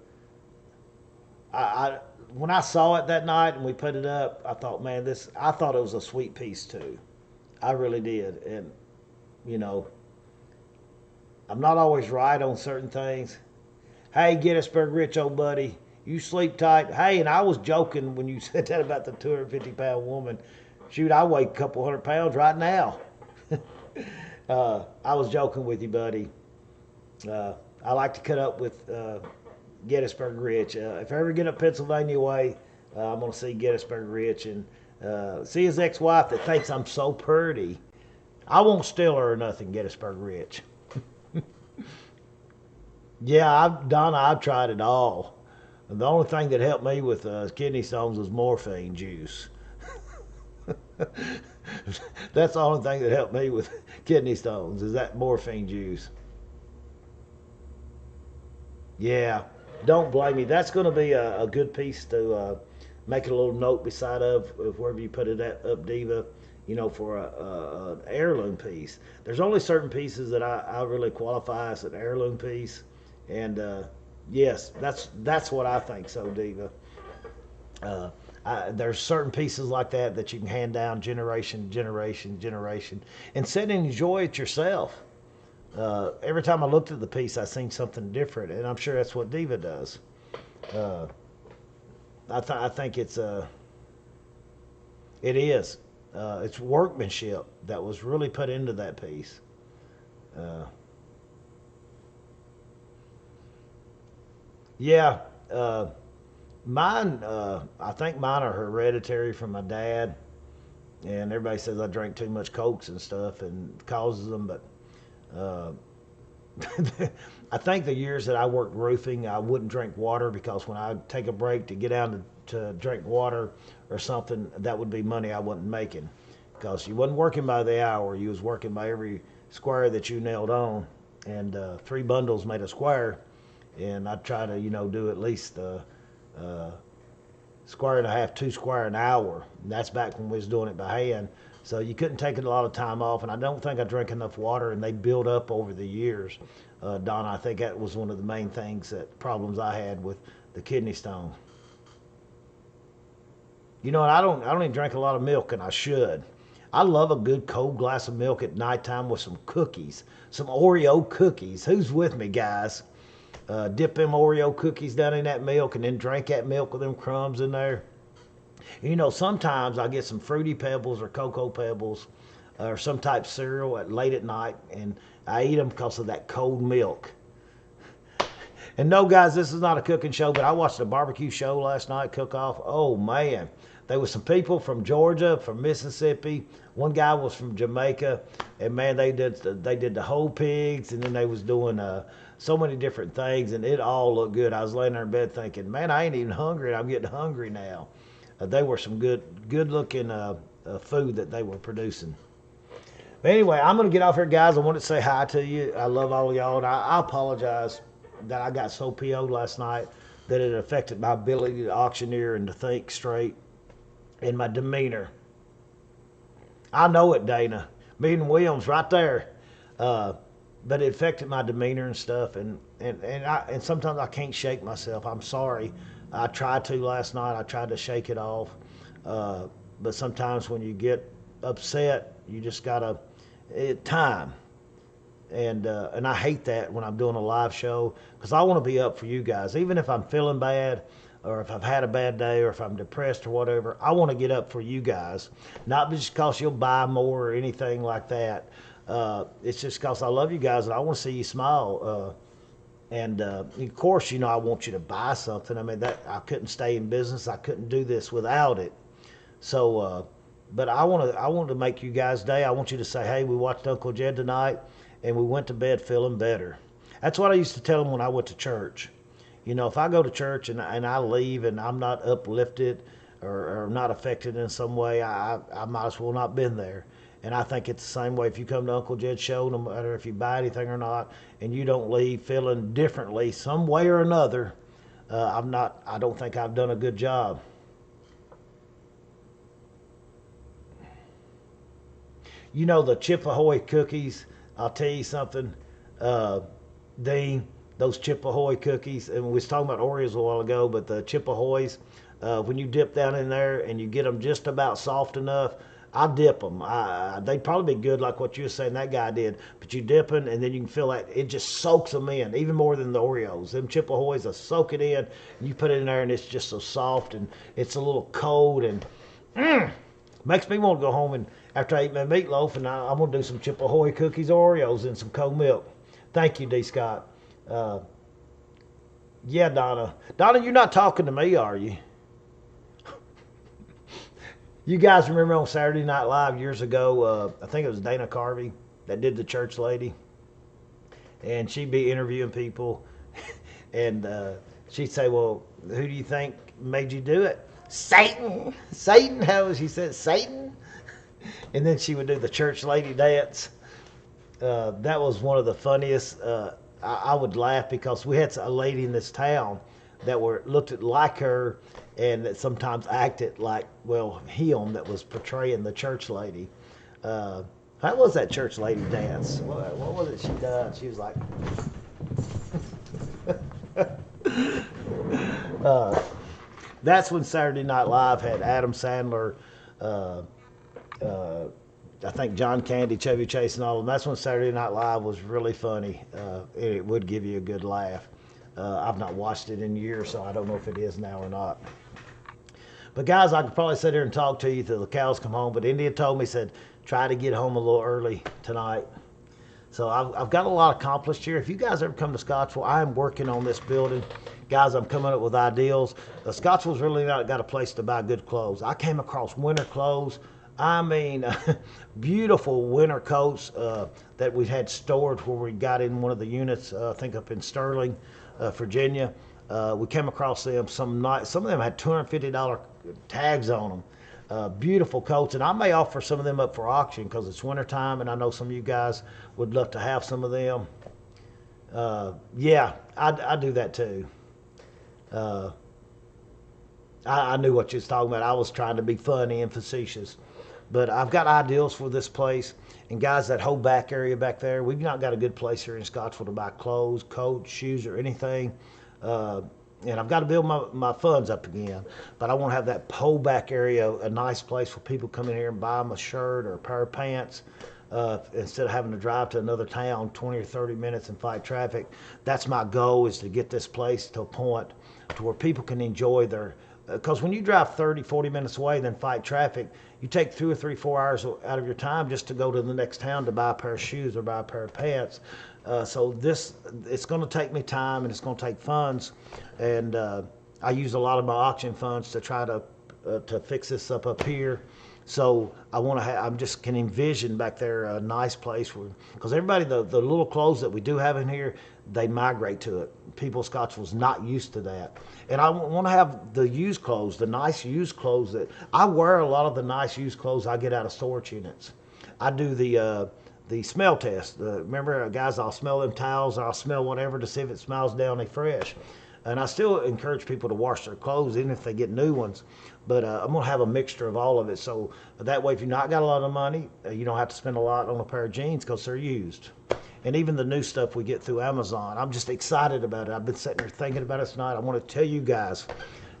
When I saw it that night and we put it up, I thought, man, I thought it was a sweet piece too. I really did. And, I'm not always right on certain things. Hey, Gettysburg Rich, old buddy, you sleep tight. Hey, and I was joking when you said that about the 250-pound woman. Shoot, I weigh a couple 100 pounds right now. I was joking with you, buddy. I like to cut up with Gettysburg Rich. If I ever get up Pennsylvania way, I'm going to see Gettysburg Rich and see his ex-wife that thinks I'm so pretty. I won't steal her or nothing, Gettysburg Rich. Yeah, Donna, I've tried it all. The only thing that helped me with kidney stones was morphine juice. That's the only thing that helped me with kidney stones is that morphine juice. Yeah, don't blame me. That's going to be a good piece to make a little note beside of wherever you put it at up Diva. For an heirloom piece. There's only certain pieces that I really qualify as an heirloom piece, and yes, that's what I think. So Diva. Uh, there's certain pieces like that that you can hand down generation, generation, generation, and sit and enjoy it yourself. Every time I looked at the piece, I seen something different, and I'm sure that's what Diva does. Uh, I think it is. It's workmanship that was really put into that piece. Uh, yeah, uh, mine. I think mine are hereditary from my dad, and everybody says I drink too much cokes and stuff and causes them, but. Uh, I think the years that I worked roofing, I wouldn't drink water because when I take a break to get down to drink water or something, that would be money I wasn't making because you wasn't working by the hour. You was working by every square that you nailed on, and three bundles made a square, and I try to do at least uh, square and a half, two square an hour. And that's back when we was doing it by hand. So you couldn't take a lot of time off, and I don't think I drank enough water, and they built up over the years. Donna, I think that was one of the main things that problems I had with the kidney stone. And I don't even drink a lot of milk, and I should. I love a good cold glass of milk at nighttime with some cookies, some Oreo cookies. Who's with me, guys? Dip them Oreo cookies down in that milk, and then drink that milk with them crumbs in there. Sometimes I get some fruity pebbles or cocoa pebbles or some type of cereal late at night, and I eat them because of that cold milk. And no, guys, this is not a cooking show, but I watched a barbecue show last night, Cook Off. Oh man, there was some people from Georgia, from Mississippi. One guy was from Jamaica, and man, they did the whole pigs, and then they was doing so many different things, and it all looked good. I was laying there in bed thinking, man, I ain't even hungry, and I'm getting hungry now. They were some good looking food that they were producing. But anyway, I'm gonna get off here, guys. I wanted to say hi to you. I love all of y'all, and I apologize that I got so PO'd last night that it affected my ability to auctioneer and to think straight and my demeanor. I know it, Dana. Me and Williams right there. Uh, but it affected my demeanor and stuff, and sometimes I can't shake myself. I'm sorry. I tried to last night. I tried to shake it off, uh, but sometimes when you get upset, you just gotta time. And I hate that when I'm doing a live show because I want to be up for you guys, even if I'm feeling bad or if I've had a bad day or if I'm depressed or whatever. I want to get up for you guys, not just because you'll buy more or anything like that. It's just because I love you guys and I want to see you smile. And of course, I want you to buy something. I mean, that I couldn't stay in business. I couldn't do this without it. So, but I want to make you guys' day. I want you to say, hey, we watched Uncle Jed tonight, and we went to bed feeling better. That's what I used to tell them when I went to church. If I go to church and I leave and I'm not uplifted or not affected in some way, I might as well not been there. And I think it's the same way if you come to Uncle Jed's show, no matter if you buy anything or not, and you don't leave feeling differently some way or another, I don't think I've done a good job. The Chip Ahoy cookies, I'll tell you something, uh, Dean, those Chip Ahoy cookies, and we was talking about Oreos a while ago, but the Chip Ahoys, when you dip down in there and you get them just about soft enough, I dip them. They'd probably be good like what you were saying that guy did, but you dip them and then you can feel that it just soaks them in, even more than the Oreos. Them Chip Ahoys will soak it in, and you put it in there and it's just so soft and it's a little cold and makes me want to go home and after I eat my meatloaf and I'm going to do some Chip Ahoy cookies, Oreos, and some cold milk. Thank you, D. Scott. Uh, yeah, Donna. Donna, you're not talking to me, are you? You guys remember on Saturday Night Live years ago, I think it was Dana Carvey that did the church lady. And she'd be interviewing people. And she'd say, well, who do you think made you do it? Satan. Satan. How she said, Satan. And then she would do the church lady dance. That was one of the funniest. I would laugh because we had a lady in this town that looked like her and that sometimes acted like, well, him that was portraying the church lady. How was that church lady dance? What was it she done? She was like, that's when Saturday Night Live had Adam Sandler, I think John Candy, Chevy Chase, and all of them. That's when Saturday Night Live was really funny. It would give you a good laugh. I've not watched it in years, so I don't know if it is now or not. But guys, I could probably sit here and talk to you till the cows come home. But India told me, said, try to get home a little early tonight. So I've got a lot accomplished here. If you guys ever come to Scottsville, I am working on this building. Guys, I'm coming up with ideals. Scottsville's really not got a place to buy good clothes. I came across winter clothes. I mean, beautiful winter coats that we had stored where we got in one of the units, I think up in Sterling, Virginia. We came across them some of them had $250 tags on them. Beautiful coats, and I may offer some of them up for auction because it's wintertime, and I know some of you guys would love to have some of them. Yeah, I do that too. I knew what you was talking about. I was trying to be funny and facetious. But I've got ideals for this place. And guys, that whole back area back there, we've not got a good place here in Scottsville to buy clothes, coats, shoes, or anything. And I've got to build my funds up again. But I want to have that whole back area a nice place for people come in here and buy them a shirt or a pair of pants. Instead of having to drive to another town 20 or 30 minutes and fight traffic. That's my goal, is to get this place to a point to where people can enjoy their, because when you drive 30, 40 minutes away, then fight traffic, you take 2 or 3, 4 hours out of your time just to go to the next town to buy a pair of shoes or buy a pair of pants. So it's going to take me time and it's going to take funds. And I use a lot of my auction funds to try to fix this up here. So I just can envision back there a nice place where, because everybody, the little clothes that we do have in here, they migrate to it. People in Scottsville's not used to that. And I want to have the used clothes, the nice used clothes that, I wear a lot of the nice used clothes I get out of storage units. I do the smell test. Remember, guys, I'll smell them towels, or I'll smell whatever to see if it smells down fresh. And I still encourage people to wash their clothes, even if they get new ones. But I'm going to have a mixture of all of it. So that way, if you've not got a lot of money, you don't have to spend a lot on a pair of jeans because they're used. And even the new stuff we get through Amazon, I'm just excited about it. I've been sitting there thinking about it tonight. I want to tell you guys,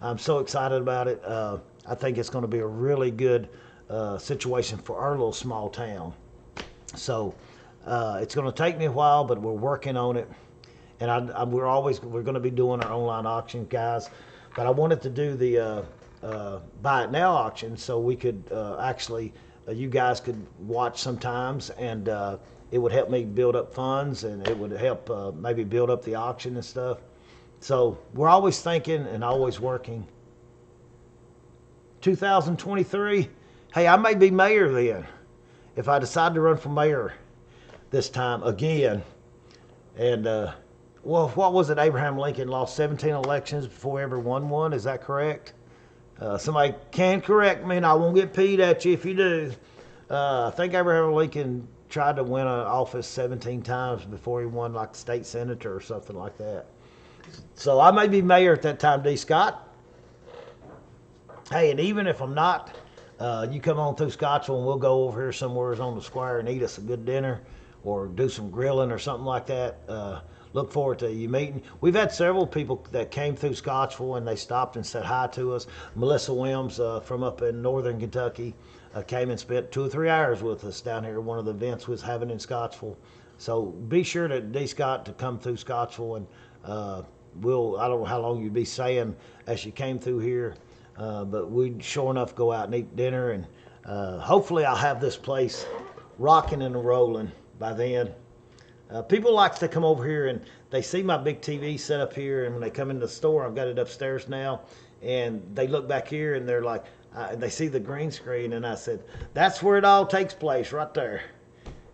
I'm so excited about it. I think it's going to be a really good situation for our little small town. So it's going to take me a while, but we're working on it. And we're going to be doing our online auction, guys. But I wanted to do the buy it now auction so we could actually, you guys could watch sometimes, and it would help me build up funds, and it would help maybe build up the auction and stuff. So we're always thinking and always working. 2023, hey, I may be mayor then if I decide to run for mayor this time again. And well, what was it? Abraham Lincoln lost 17 elections before he ever won one. Is that correct? Somebody can correct me, and I won't get peed at you if you do. I think Abraham Lincoln tried to win an office 17 times before he won, like state senator or something like that. So I may be mayor at that time, D. Scott. Hey, and even if I'm not, you come on through Scottsville and we'll go over here somewhere on the square and eat us a good dinner or do some grilling or something like that. Look forward to you meeting. We've had several people that came through Scottsville and they stopped and said hi to us. Melissa Williams from up in northern Kentucky came and spent 2 or 3 hours with us down here at one of the events we was having in Scottsville. So be sure to D. Scott to come through Scottsville, and I don't know how long you'd be staying as you came through here, but we'd sure enough go out and eat dinner, and hopefully I'll have this place rocking and rolling by then. People like to come over here and they see my big TV set up here, and when they come in the store, I've got it upstairs now, and they look back here and they're like, they see the green screen, and I said, that's where it all takes place, right there.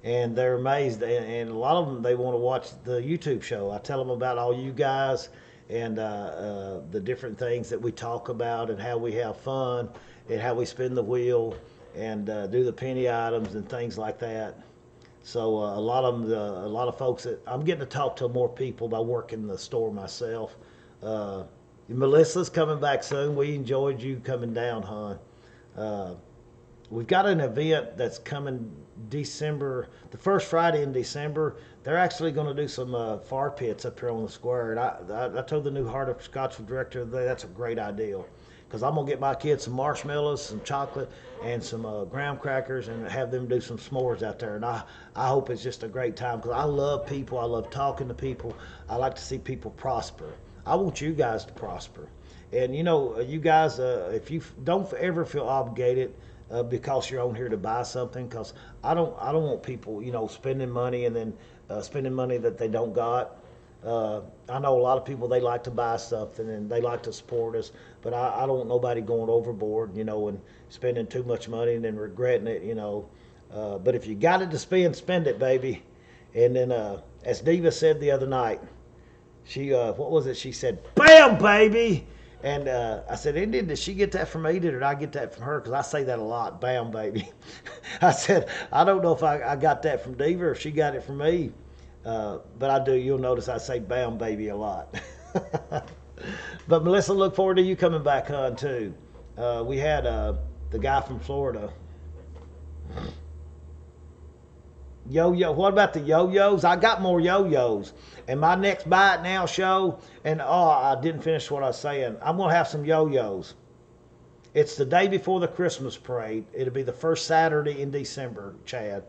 And they're amazed, and a lot of them, they want to watch the YouTube show. I tell them about all you guys and the different things that we talk about and how we have fun and how we spin the wheel and do the penny items and things like that. So a lot of them, a lot of folks that I'm getting to talk to more people by working the store myself. Uh, Melissa's coming back soon. We enjoyed you coming down, hon. Uh, we've got an event that's coming December, the first Friday in December. They're actually going to do some fire pits up here on the square. And I told the new Heart of Scottsville director that's a great idea. Because I'm going to get my kids some marshmallows, some chocolate, and some graham crackers and have them do some s'mores out there. And I hope it's just a great time because I love people. I love talking to people. I like to see people prosper. I want you guys to prosper. And, you know, you guys, if you don't ever feel obligated because you're on here to buy something, because I don't want people, you know, spending money and then spending money that they don't got. I know a lot of people, they like to buy something and they like to support us, but I don't want nobody going overboard, you know, and spending too much money and then regretting it, you know. But if you got it to spend it, baby. And then, as Diva said the other night, she, what was it? She said, "Bam, baby." And I said, did she get that from me? Did I get that from her? Because I say that a lot, "Bam, baby." I said, I don't know if I got that from Diva or if she got it from me. But I do. You'll notice I say "Bam, baby" a lot. But Melissa, look forward to you coming back on too. We had the guy from Florida. Yo-yo. What about the yo-yos? I got more yo-yos. And my next Buy It Now show, and I didn't finish what I was saying. I'm going to have some yo-yos. It's the day before the Christmas parade. It'll be the first Saturday in December, Chad.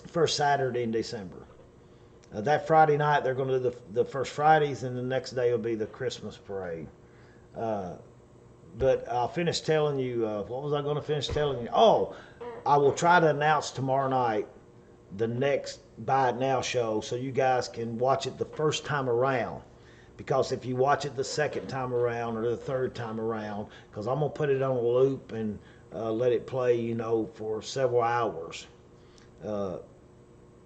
First Saturday in December. That Friday night, they're going to do the first Fridays, and the next day will be the Christmas parade. But I'll finish telling you, what was I going to finish telling you? Oh, I will try to announce tomorrow night the next Buy It Now show so you guys can watch it the first time around. Because if you watch it the second time around or the third time around, because I'm going to put it on a loop and let it play, you know, for several hours.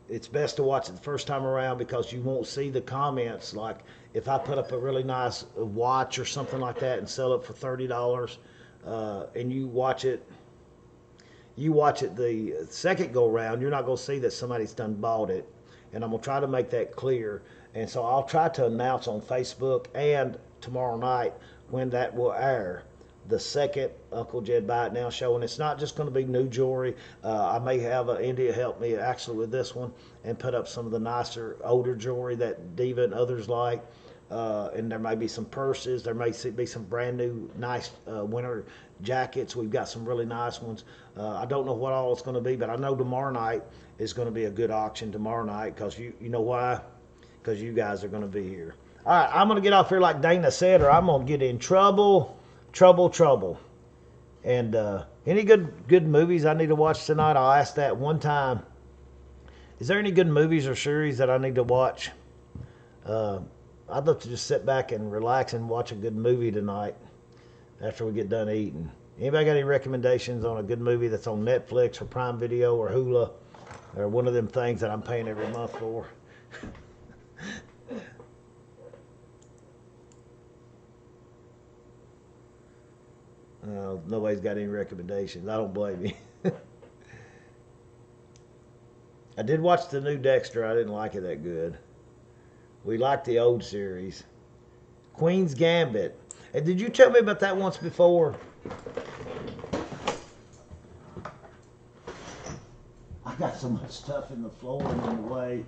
It's best to watch it the first time around because you won't see the comments. Like if I put up a really nice watch or something like that and sell it for $30, and you watch it the second go round, you're not going to see that somebody's done bought it. And I'm going to try to make that clear. And so I'll try to announce on Facebook and tomorrow night when that will air, the second Uncle Jed Buy It Now show. And it's not just going to be new jewelry. I may have India help me actually with this one and put up some of the nicer older jewelry that Diva and others like. And there may be some purses. There may be some brand new nice winter jackets. We've got some really nice ones. I don't know what all it's going to be, but I know tomorrow night is going to be a good auction tomorrow night because you know why? Because you guys are going to be here. All right, I'm going to get off here like Dana said, or I'm going to get in trouble. And any good movies I need to watch tonight? I'll ask that one time. Is there any good movies or series that I need to watch? I'd love to just sit back and relax and watch a good movie tonight after we get done eating. Anybody got any recommendations on a good movie that's on Netflix or Prime Video or Hulu or one of them things that I'm paying every month for? Nobody's got any recommendations. I don't blame you. I did watch the new Dexter. I didn't like it that good. We liked the old series. Queen's Gambit. And did you tell me about that once before? I got so much stuff in the floor and in the way.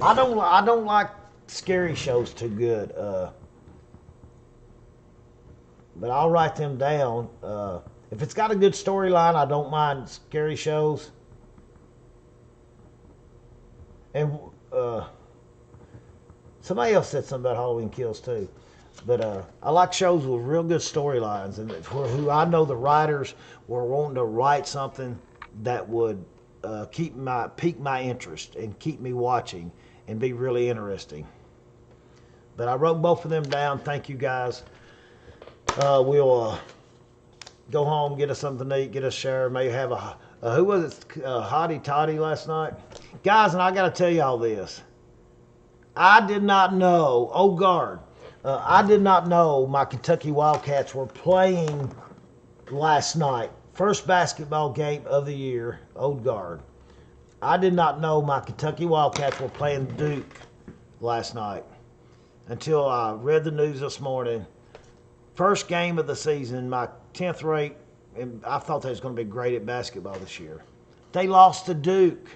I don't like scary shows too good. But I'll write them down. If it's got a good storyline, I don't mind scary shows. And somebody else said something about Halloween Kills too. But I like shows with real good storylines, and who I know the writers were wanting to write something that would pique my interest and keep me watching and be really interesting. But I wrote both of them down. Thank you guys. We'll go home, get us something to eat, get us a shower, maybe have who was it? Hottie Toddy last night. Guys, and I got to tell y'all this. I did not know, oh guard, I did not know my Kentucky Wildcats were playing last night. First basketball game of the year, old guard. I did not know my Kentucky Wildcats were playing Duke last night until I read the news this morning. First game of the season, my 10th rate, and I thought they was going to be great at basketball this year. They lost to Duke.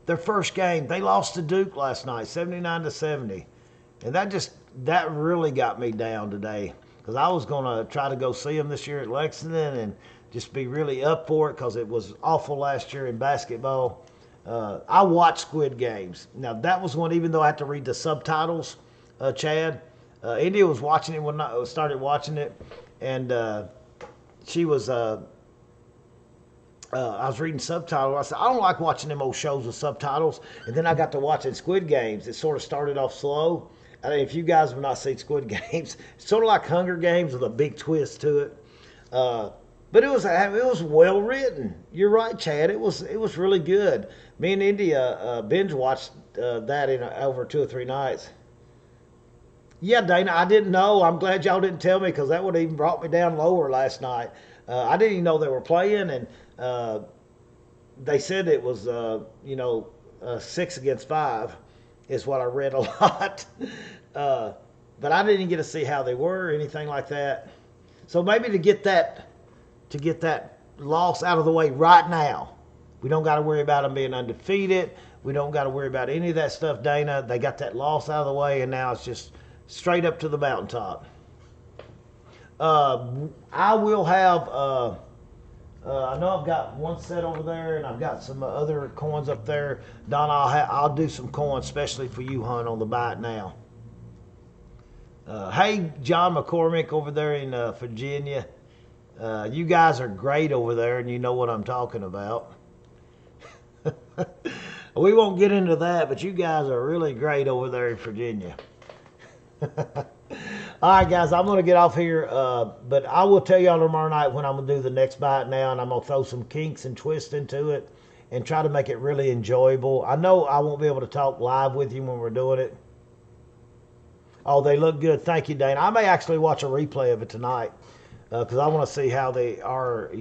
Their first game, they lost to Duke last night, 79-70. And that really got me down today because I was going to try to go see them this year at Lexington and just be really up for it because it was awful last year in basketball. I watched Squid Games. Now, that was one, even though I had to read the subtitles, Chad. India was watching it when I started watching it, and she was... I was reading subtitles. I said, I don't like watching them old shows with subtitles. And then I got to watching Squid Games. It sort of started off slow. I mean, if you guys have not seen Squid Games, it's sort of like Hunger Games with a big twist to it. But it was well written. You're right, Chad. It was really good. Me and India binge watched that in over 2 or 3 nights. Yeah, Dana, I didn't know. I'm glad y'all didn't tell me because that would have even brought me down lower last night. I didn't even know they were playing, and they said it was, 6 against 5 is what I read a lot. But I didn't get to see how they were or anything like that. So maybe to get that loss out of the way right now, we don't got to worry about them being undefeated. We don't got to worry about any of that stuff, Dana. They got that loss out of the way, and now it's just straight up to the mountaintop. I will have... I know I've got one set over there, and I've got some other coins up there. Don, I'll do some coins, especially for you, Hunt, on the bite now. Hey, John McCormick over there in Virginia. You guys are great over there, and you know what I'm talking about. We won't get into that, but you guys are really great over there in Virginia. All right, guys, I'm going to get off here, but I will tell y'all tomorrow night when I'm going to do the next bite now, and I'm going to throw some kinks and twists into it and try to make it really enjoyable. I know I won't be able to talk live with you when we're doing it. Oh, they look good. Thank you, Dana. I may actually watch a replay of it tonight because I want to see how they are,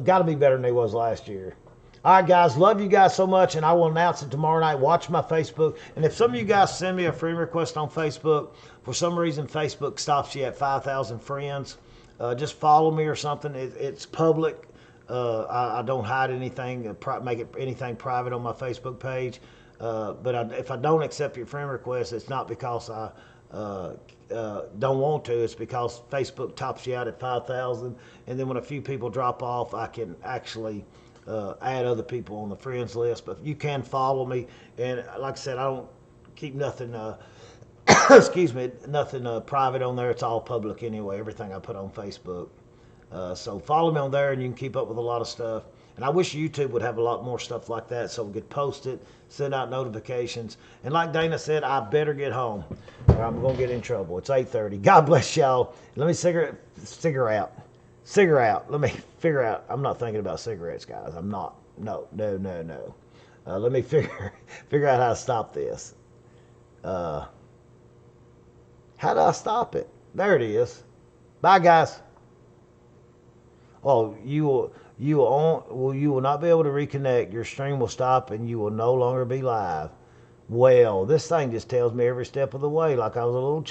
got to be better than they was last year. All right, guys, love you guys so much, and I will announce it tomorrow night. Watch my Facebook. And if some of you guys send me a friend request on Facebook, for some reason Facebook stops you at 5,000 friends, just follow me or something. It's public. I don't hide anything, make it anything private on my Facebook page. But if I don't accept your friend request, it's not because I don't want to. It's because Facebook tops you out at 5,000. And then when a few people drop off, I can actually... add other people on the friends list, but you can follow me. And like I said, I don't keep nothing, excuse me, nothing private on there. It's all public anyway, everything I put on Facebook. So follow me on there and you can keep up with a lot of stuff. And I wish YouTube would have a lot more stuff like that so we could post it, send out notifications. And like Dana said, I better get home or I'm going to get in trouble. It's 8:30. God bless y'all. Let me figure out. Let me figure out. I'm not thinking about cigarettes, guys. I'm not. No. Let me figure out how to stop this. How do I stop it? There it is. Bye, guys. Oh, you will not be able to reconnect. Your stream will stop and you will no longer be live. Well, this thing just tells me every step of the way like I was a little child.